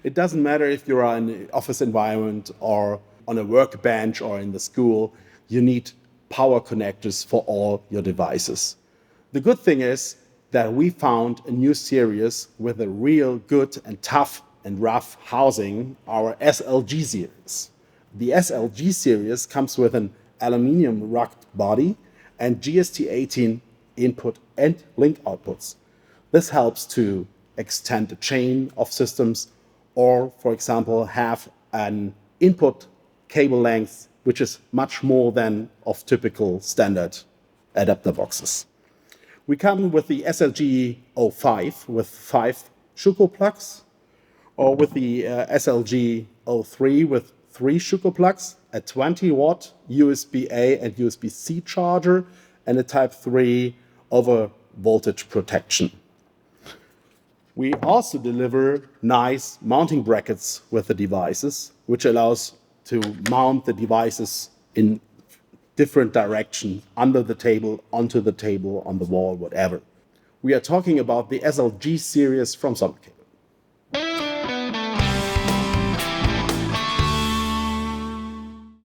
It doesn't matter if you're in an office environment or on a workbench or in the school, you need power connectors for all your devices. The good thing is that we found a new series with a real good and tough and rough housing, our SLG series. The SLG series comes with an aluminium rugged body and GST18 input and link outputs. This helps to extend the chain of systems or, for example, have an input cable length which is much more than of typical standard adapter boxes. We come with the SLG 05 with 5 Schuko plugs, or with the SLG 03 with 3 Schuko plugs, a 20-watt USB-A and USB-C charger, and a Type 3 over voltage protection. We also deliver nice mounting brackets with the devices, which allows to mount the devices in different directions, under the table, onto the table, on the wall, whatever. We are talking about the SLG series from SOMMER CABLE.